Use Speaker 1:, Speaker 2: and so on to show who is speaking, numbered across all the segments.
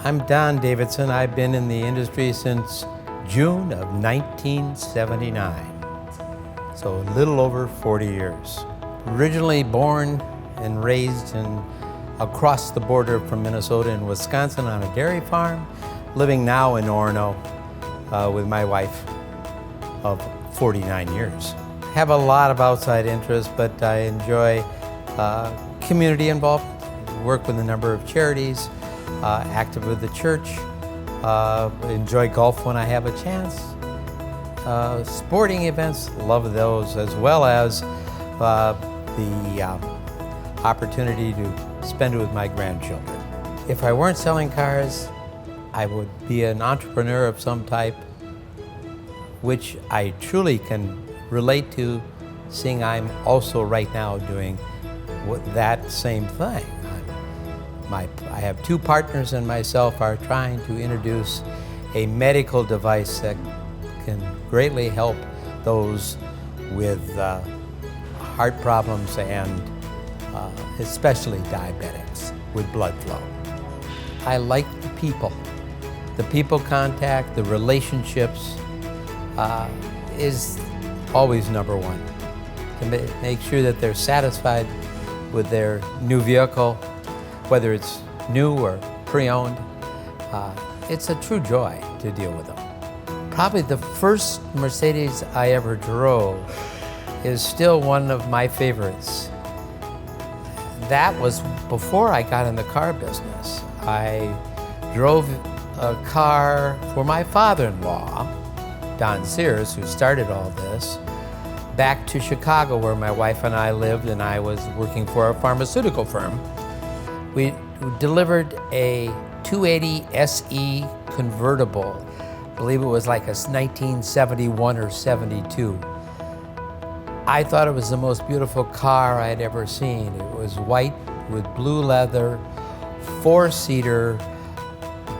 Speaker 1: I'm Don Davidson. I've been in the industry since June of 1979, so a little over 40 years. Originally born and raised across the border from Minnesota and Wisconsin on a dairy farm, living now in Orono with my wife of 49 years. Have a lot of outside interests, but I enjoy community involvement, work with a number of charities, active with the church, enjoy golf when I have a chance. Sporting events, love those, as well as the opportunity to spend it with my grandchildren. If I weren't selling cars, I would be an entrepreneur of some type, which I truly can relate to, seeing I'm also right now doing that same thing. I have two partners and myself are trying to introduce a medical device that can greatly help those with heart problems and especially diabetics with blood flow. I like the people contact, the relationships is always number one. To make sure that they're satisfied with their new vehicle, whether it's new or pre-owned. It's a true joy to deal with them. Probably the first Mercedes I ever drove is still one of my favorites. That was before I got in the car business. I drove a car for my father-in-law, Don Sears, who started all this, back to Chicago where my wife and I lived, and I was working for a pharmaceutical firm. We delivered a 280 SE convertible. I believe it was like a 1971 or 72. I thought it was the most beautiful car I'd ever seen. It was white with blue leather, four-seater,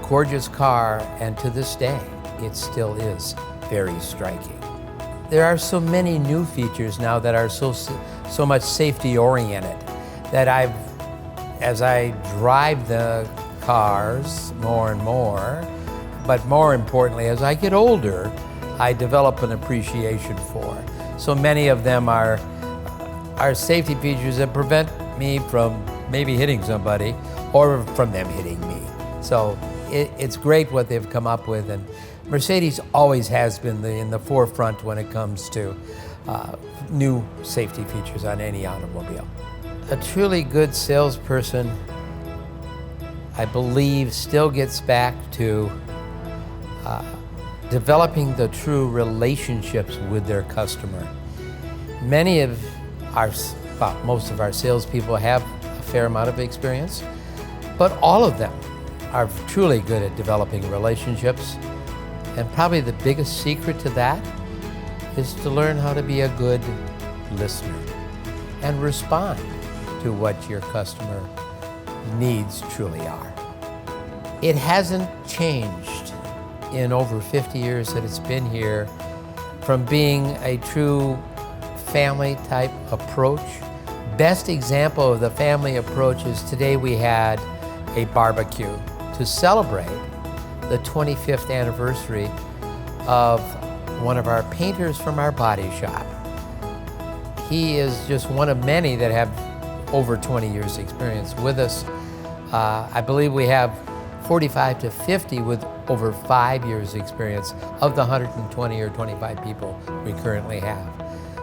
Speaker 1: gorgeous car, and to this day, it still is very striking. There are so many new features now that are so much safety-oriented that as I drive the cars more and more, but more importantly, as I get older, I develop an appreciation for. So many of them are safety features that prevent me from maybe hitting somebody or from them hitting me. So it's great what they've come up with, and Mercedes always has been in the forefront when it comes to new safety features on any automobile. A truly good salesperson, I believe, still gets back to developing the true relationships with their customer. Many of most of our salespeople have a fair amount of experience, but all of them are truly good at developing relationships. And probably the biggest secret to that is to learn how to be a good listener and respond to what your customer needs truly are. It hasn't changed in over 50 years that it's been here from being a true family type approach. Best example of the family approach is today we had a barbecue to celebrate the 25th anniversary of one of our painters from our body shop. He is just one of many that have over 20 years experience with us. I believe we have 45 to 50 with over 5 years experience of the 120 or 25 people we currently have.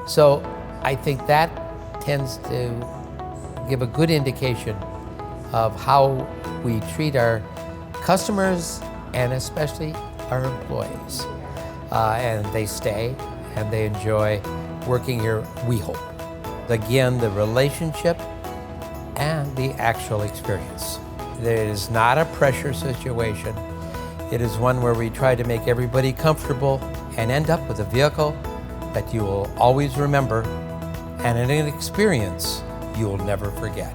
Speaker 1: So I think that tends to give a good indication of how we treat our customers and especially our employees. And they stay and they enjoy working here, we hope. Again, the relationship and the actual experience. It is not a pressure situation. It is one where we try to make everybody comfortable and end up with a vehicle that you will always remember and an experience you will never forget.